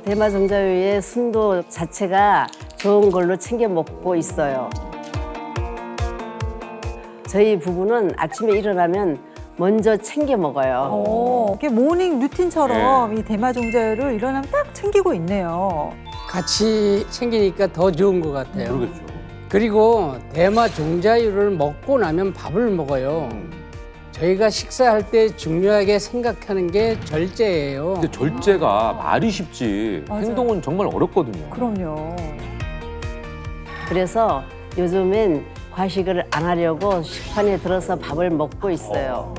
대마종자유의 순도 자체가 좋은 걸로 챙겨 먹고 있어요. 저희 부부는 아침에 일어나면 먼저 챙겨 먹어요. 이게 모닝 루틴처럼 이 대마종자유를 일어나면 딱 챙기고 있네요. 같이 챙기니까 더 좋은 것 같아요. 그러겠죠. 그리고 대마 종자유를 먹고 나면 밥을 먹어요. 저희가 식사할 때 중요하게 생각하는 게 절제예요. 근데 절제가 말이 쉽지 맞아요. 행동은 정말 어렵거든요. 그럼요. 그래서 요즘엔 과식을 안 하려고 식판에 들어서 밥을 먹고 있어요.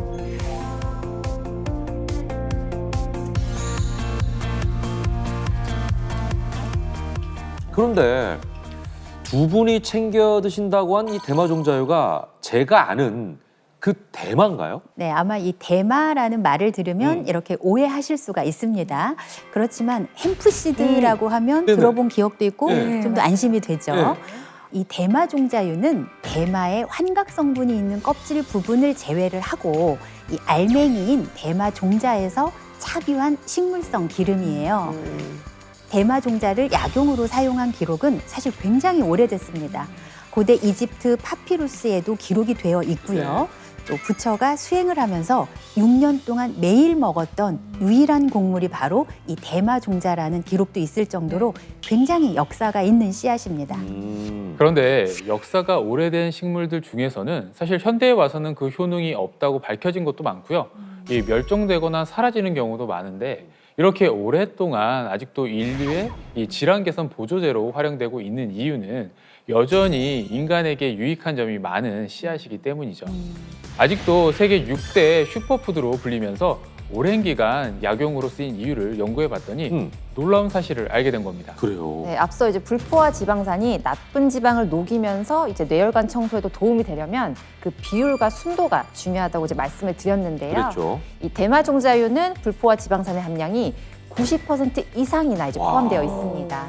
그런데 두 분이 챙겨 드신다고 한 이 대마종자유가 제가 아는 그 대마인가요? 네, 아마 이 대마라는 말을 들으면 이렇게 오해하실 수가 있습니다. 그렇지만 햄프시드라고 하면 네네. 들어본 기억도 있고 네. 좀 더 안심이 되죠. 네. 이 대마 종자유는 대마의 환각 성분이 있는 껍질 부분을 제외를 하고 이 알맹이인 대마 종자에서 착유한 식물성 기름이에요. 대마 종자를 약용으로 사용한 기록은 사실 굉장히 오래됐습니다. 고대 이집트 파피루스에도 기록이 되어 있고요. 또 부처가 수행을 하면서 6년 동안 매일 먹었던 유일한 곡물이 바로 이 대마 종자라는 기록도 있을 정도로 굉장히 역사가 있는 씨앗입니다. 그런데 역사가 오래된 식물들 중에서는 사실 현대에 와서는 그 효능이 없다고 밝혀진 것도 많고요. 이 멸종되거나 사라지는 경우도 많은데 이렇게 오랫동안 아직도 인류의 이 질환 개선 보조제로 활용되고 있는 이유는 여전히 인간에게 유익한 점이 많은 씨앗이기 때문이죠. 아직도 세계 6대 슈퍼푸드로 불리면서 오랜 기간 약용으로 쓰인 이유를 연구해 봤더니 놀라운 사실을 알게 된 겁니다. 그래요. 네, 앞서 이제 불포화 지방산이 나쁜 지방을 녹이면서 이제 뇌혈관 청소에도 도움이 되려면 그 비율과 순도가 중요하다고 이제 말씀을 드렸는데요. 그랬죠. 이 대마종자유는 불포화 지방산의 함량이 90% 이상이나 이제 포함되어 있습니다.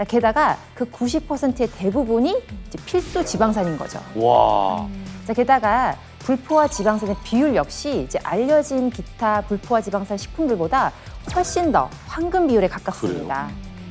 게다가 그 90%의 대부분이 이제 필수 지방산인 거죠. 와. 자, 게다가 불포화 지방산의 비율 역시 이제 알려진 기타 불포화 지방산 식품들보다 훨씬 더 황금 비율에 가깝습니다.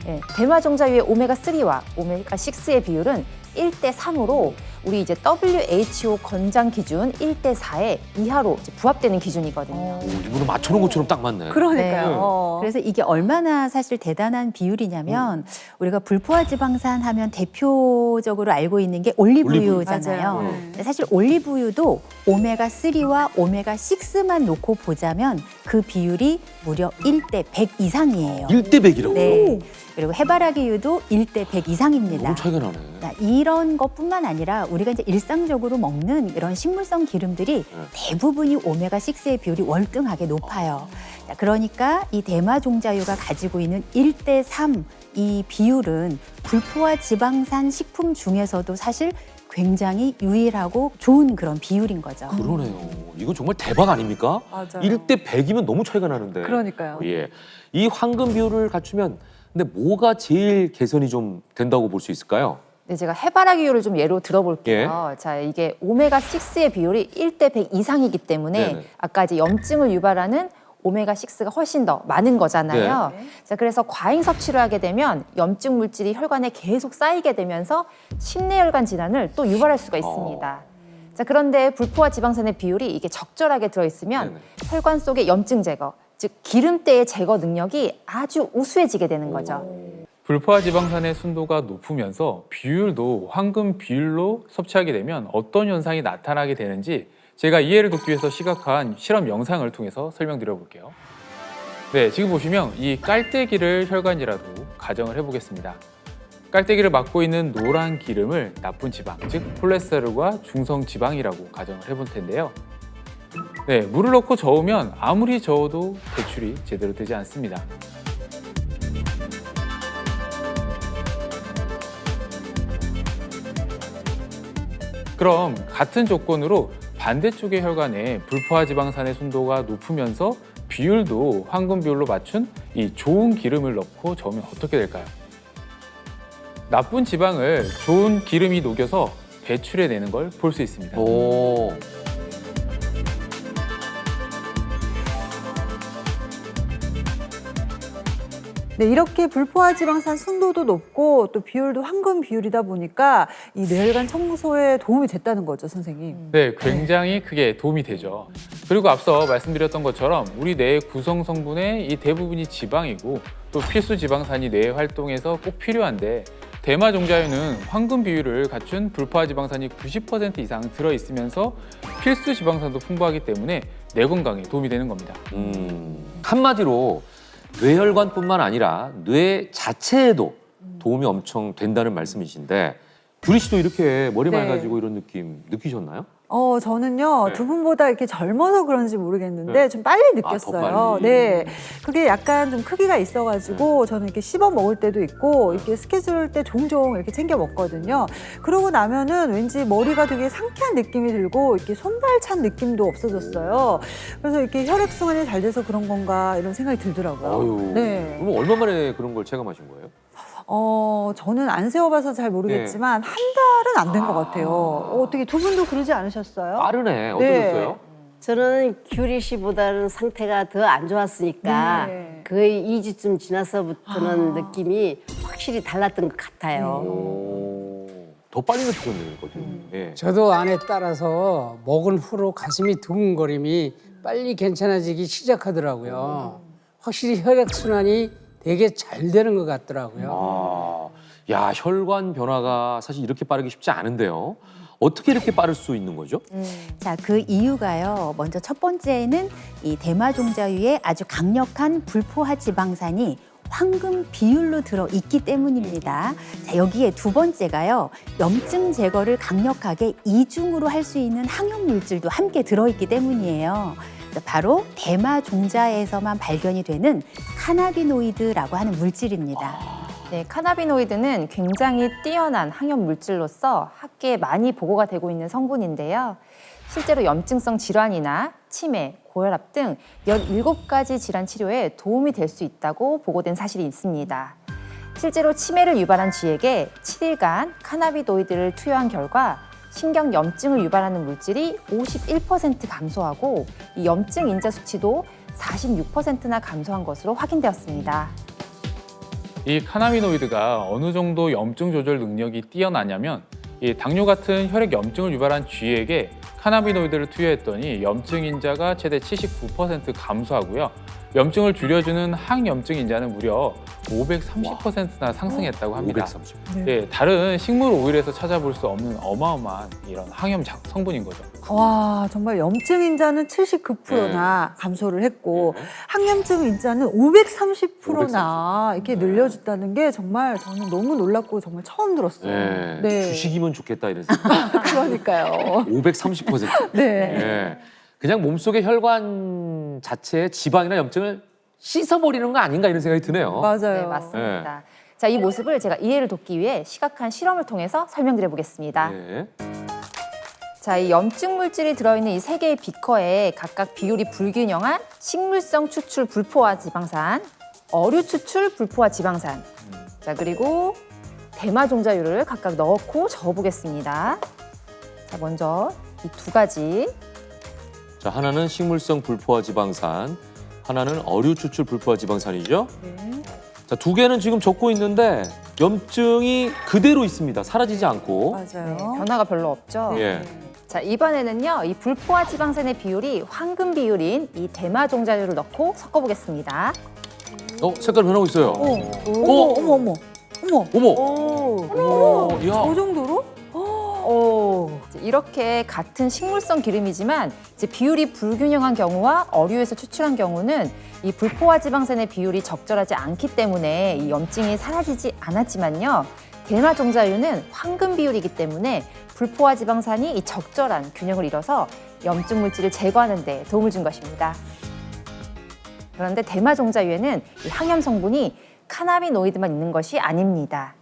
예, 대마종자유의 오메가3와 오메가6의 비율은 1대3으로 우리 이제 WHO 권장 기준 1대4의 이하로 이제 부합되는 기준이거든요. 오, 이분은 맞춰놓은 것처럼 딱 맞네. 그러니까요. 그래서 이게 얼마나 사실 대단한 비율이냐면 우리가 불포화 지방산 하면 대표적으로 알고 있는 게 올리브유잖아요. 맞아요. 근데 사실 올리브유도 오메가3와 오메가6만 놓고 보자면 그 비율이 무려 1대 100 이상이에요. 1대 100이라고요? 네. 그리고 해바라기유도 1대 100 이상입니다. 너무 차이가 나네. 자, 이런 것뿐만 아니라 우리가 이제 일상적으로 먹는 이런 식물성 기름들이 대부분이 오메가6의 비율이 월등하게 높아요. 자, 그러니까 이 대마종자유가 가지고 있는 1대 3 이 비율은 불포화 지방산 식품 중에서도 사실 굉장히 유일하고 좋은 그런 비율인 거죠. 그러네요. 이거 정말 대박 아닙니까? 맞아요. 1대 100이면 너무 차이가 나는데. 그러니까요. 예. 이 황금 비율을 갖추면 근데 뭐가 제일 개선이 좀 된다고 볼 수 있을까요? 네, 제가 해바라기유를 좀 예로 들어볼게요. 자, 이게 오메가6의 비율이 1대 100 이상이기 때문에 네네. 아까 이제 염증을 유발하는 오메가6가 훨씬 더 많은 거잖아요. 자, 그래서 과잉 섭취를 하게 되면 염증 물질이 혈관에 계속 쌓이게 되면서 심내혈관 질환을 또 유발할 수가 있습니다. 자, 그런데 불포화 지방산의 비율이 이게 적절하게 들어있으면 네네. 혈관 속의 염증 제거, 즉 기름때의 제거 능력이 아주 우수해지게 되는 거죠. 불포화 지방산의 순도가 높으면서 비율도 황금 비율로 섭취하게 되면 어떤 현상이 나타나게 되는지 제가 이해를 돕기 위해서 시각화한 실험 영상을 통해서 설명드려 볼게요. 네, 지금 보시면 이 깔때기를 혈관이라도 가정을 해보겠습니다. 깔때기를 막고 있는 노란 기름을 나쁜 지방, 즉 콜레스테롤과 중성 지방이라고 가정을 해볼 텐데요. 네, 물을 넣고 저으면 아무리 저어도 배출이 제대로 되지 않습니다. 그럼 같은 조건으로 반대쪽의 혈관에 불포화 지방산의 순도가 높으면서 비율도 황금 비율로 맞춘 이 좋은 기름을 넣고 저으면 어떻게 될까요? 나쁜 지방을 좋은 기름이 녹여서 배출해내는 걸 볼 수 있습니다. 오. 네, 이렇게 불포화 지방산 순도도 높고 또 비율도 황금 비율이다 보니까 이 뇌혈관 청소에 도움이 됐다는 거죠, 선생님. 네, 굉장히 크게 도움이 되죠. 그리고 앞서 말씀드렸던 것처럼 우리 뇌의 구성 성분의 이 대부분이 지방이고 또 필수 지방산이 뇌 활동에서 꼭 필요한데 대마종자유는 황금 비율을 갖춘 불포화 지방산이 90% 이상 들어있으면서 필수 지방산도 풍부하기 때문에 뇌 건강에 도움이 되는 겁니다. 한마디로 뇌혈관뿐만 아니라 뇌 자체에도 도움이 엄청 된다는 말씀이신데 규리 씨도 이렇게 머리 네. 맑아지고 이런 느낌 느끼셨나요? 저는요, 네. 두 분보다 이렇게 젊어서 그런지 모르겠는데 네. 좀 빨리 더 느꼈어요. 빨리. 네. 그게 약간 좀 크기가 있어가지고 저는 이렇게 씹어 먹을 때도 있고 이렇게 스케줄 때 종종 이렇게 챙겨 먹거든요. 그러고 나면은 왠지 머리가 되게 상쾌한 느낌이 들고 이렇게 손발 찬 느낌도 없어졌어요. 그래서 이렇게 혈액순환이 잘 돼서 그런 건가 이런 생각이 들더라고요. 어휴, 네. 그럼 얼마 만에 그런 걸 체감하신 거예요? 저는 안 세워봐서 잘 모르겠지만 한 달은 안 된 것 같아요. 어떻게 두 분도 그러지 않으셨어요? 빠르네. 어떠셨어요? 저는 규리 씨보다는 상태가 더 안 좋았으니까 네. 거의 2주쯤 지나서부터는 느낌이 확실히 달랐던 것 같아요. 오, 더 빨리 느끼셨네요, 거든. 예. 저도 안에 따라서 먹은 후로 가슴이 두근거림이 빨리 괜찮아지기 시작하더라고요. 확실히 혈액순환이 되게 잘 되는 것 같더라고요. 야, 혈관 변화가 사실 이렇게 빠르기 쉽지 않은데요. 어떻게 이렇게 빠를 수 있는 거죠? 자, 그 이유가요. 먼저 첫 번째는 이 대마종자유에 아주 강력한 불포화 지방산이 황금 비율로 들어 있기 때문입니다. 자, 여기에 두 번째가요. 염증 제거를 강력하게 이중으로 할 수 있는 항염 물질도 함께 들어있기 때문이에요. 바로 대마종자에서만 발견이 되는 카나비노이드라고 하는 물질입니다. 네, 카나비노이드는 굉장히 뛰어난 항염 물질로서 학계에 많이 보고가 되고 있는 성분인데요. 실제로 염증성 질환이나 치매, 고혈압 등 17가지 질환 치료에 도움이 될 수 있다고 보고된 사실이 있습니다. 실제로 치매를 유발한 쥐에게 7일간 카나비노이드를 투여한 결과 신경 염증을 유발하는 물질이 51% 감소하고 이 염증 인자 수치도 46%나 감소한 것으로 확인되었습니다. 이 카나비노이드가 어느 정도 염증 조절 능력이 뛰어나냐면 이 당뇨 같은 혈액 염증을 유발한 쥐에게 카나비노이드를 투여했더니 염증 인자가 최대 79% 감소하고요. 염증을 줄여주는 항염증 인자는 무려 530%나 상승했다고 합니다. 530. 네, 다른 식물 오일에서 찾아볼 수 없는 어마어마한 이런 항염 성분인 거죠. 와, 정말 염증 인자는 79%나 감소를 했고 항염증 인자는 530%나 이렇게 늘려졌다는 게 정말 저는 너무 놀랍고 정말 처음 들었어요. 네. 네. 주식이면 좋겠다 이런 생각. 그러니까요. 530%. 네. 예. 그냥 몸속의 혈관 자체의 지방이나 염증을 씻어버리는 거 아닌가 이런 생각이 드네요. 맞아요. 네, 맞습니다. 자, 이 모습을 제가 이해를 돕기 위해 시각한 실험을 통해서 설명드려 보겠습니다. 예. 자, 이 염증 물질이 들어있는 이 세 개의 비커에 각각 비율이 불균형한 식물성 추출 불포화 지방산, 어류 추출 불포화 지방산, 자, 그리고 대마종자유를 각각 넣고 저어보겠습니다. 자, 먼저 이 두 가지. 자, 하나는 식물성 불포화 지방산, 하나는 어류 추출 불포화 지방산이죠. 네. 자, 두 개는 지금 적고 있는데 염증이 그대로 있습니다. 사라지지 않고. 맞아요. 네, 변화가 별로 없죠. 예. 자, 이번에는요, 이 불포화 지방산의 비율이 황금 비율인 이 대마종자유를 넣고 섞어보겠습니다. 색깔 변하고 있어요. 어머, 어머, 어머. 어머. 오, 이야. 저 정도로? 이제 이렇게 같은 식물성 기름이지만 이제 비율이 불균형한 경우와 어류에서 추출한 경우는 이 불포화 지방산의 비율이 적절하지 않기 때문에 이 염증이 사라지지 않았지만요. 대마종자유는 황금 비율이기 때문에 불포화 지방산이 이 적절한 균형을 이뤄서 염증 물질을 제거하는 데 도움을 준 것입니다. 그런데 대마종자유에는 이 항염 성분이 카나비노이드만 있는 것이 아닙니다.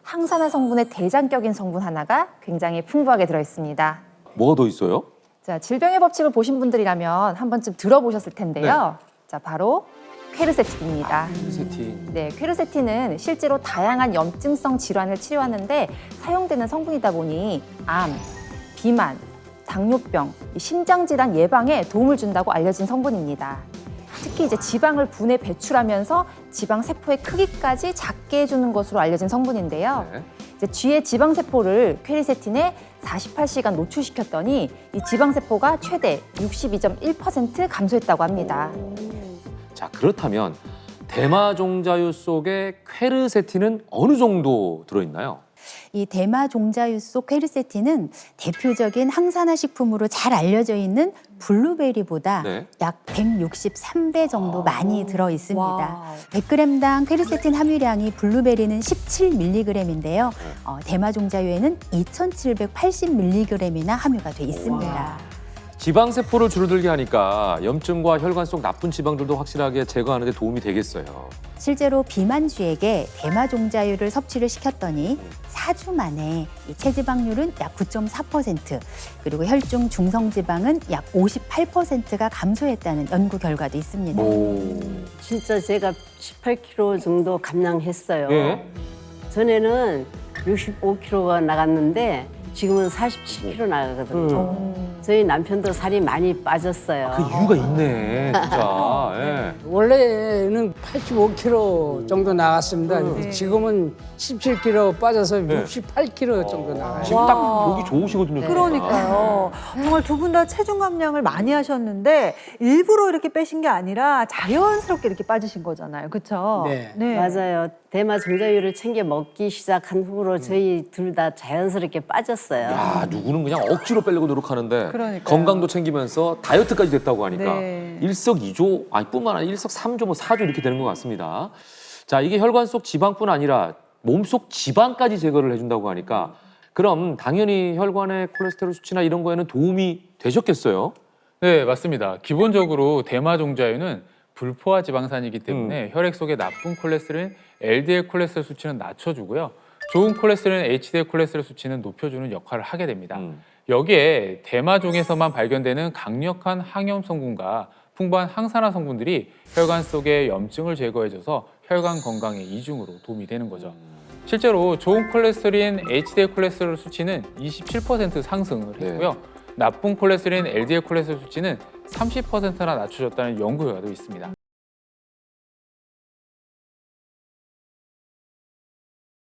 항산화 성분의 대장격인 성분 하나가 굉장히 풍부하게 들어있습니다. 뭐가 더 있어요? 자, 질병의 법칙을 보신 분들이라면 한 번쯤 들어보셨을 텐데요. 자, 바로 퀘르세틴입니다. 세틴. 네, 퀘르세틴은 실제로 다양한 염증성 질환을 치료하는데 사용되는 성분이다 보니 암, 비만, 당뇨병, 심장질환 예방에 도움을 준다고 알려진 성분입니다. 특히 이제 지방을 분해 배출하면서 지방 세포의 크기까지 작게 해주는 것으로 알려진 성분인데요. 네. 이제 쥐의 지방 세포를 퀘리세틴에 48시간 노출시켰더니 이 지방 세포가 최대 62.1% 감소했다고 합니다. 자, 그렇다면 대마종자유 속에 퀘르세틴은 어느 정도 들어있나요? 이 대마 종자유 속 퀘르세틴은 대표적인 항산화 식품으로 잘 알려져 있는 블루베리보다 네. 약 163배 정도 많이 들어 있습니다. 와우. 100g당 퀘르세틴 함유량이 블루베리는 17mg인데요. 대마 종자유에는 2780mg이나 함유가 돼 있습니다. 지방세포를 줄어들게 하니까 염증과 혈관 속 나쁜 지방들도 확실하게 제거하는 데 도움이 되겠어요. 실제로 비만주에게 대마 종자유를 섭취를 시켰더니 4주 만에 이 체지방률은 약 9.4%, 그리고 혈중 중성지방은 약 58%가 감소했다는 연구 결과도 있습니다. 오. 진짜 제가 18kg 정도 감량했어요. 예. 전에는 65kg가 나갔는데 지금은 47kg 나가거든요. 저희 남편도 살이 많이 빠졌어요. 그 이유가 있네, 진짜. 예. 원래는 85kg 정도 나갔습니다. 네. 지금은 17kg 빠져서 네. 68kg 정도 나가요. 지금 딱 와. 보기 좋으시거든요. 진짜. 그러니까요. 정말 두 분 다 체중 감량을 많이 하셨는데 일부러 이렇게 빼신 게 아니라 자연스럽게 이렇게 빠지신 거잖아요. 그렇죠? 네. 맞아요. 대마 종자유를 챙겨 먹기 시작한 후로 저희 둘 다 자연스럽게 빠졌어요. 야, 누구는 그냥 억지로 빼려고 노력하는데 그러니까요. 건강도 챙기면서 다이어트까지 됐다고 하니까 네. 일석이조, 아니 뿐만 아니라 일석삼조, 뭐 사조 이렇게 되는 것 같습니다. 자, 이게 혈관 속 지방뿐 아니라 몸속 지방까지 제거를 해준다고 하니까 그럼 당연히 혈관의 콜레스테롤 수치나 이런 거에는 도움이 되셨겠어요? 네, 맞습니다. 기본적으로 대마 종자유는 불포화 지방산이기 때문에 혈액 속의 나쁜 콜레스테롤인 LDL 콜레스테롤 수치는 낮춰주고요. 좋은 콜레스테롤인 HDL 콜레스테롤 수치는 높여주는 역할을 하게 됩니다. 여기에 대마종에서만 발견되는 강력한 항염 성분과 풍부한 항산화 성분들이 혈관 속의 염증을 제거해줘서 혈관 건강의 이중으로 도움이 되는 거죠. 실제로 좋은 콜레스테롤인 HDL 콜레스테롤 수치는 27% 상승을 했고요. 나쁜 콜레스테롤인 LDL 콜레스테롤 수치는 30%나 낮춰졌다는 연구 결과도 있습니다.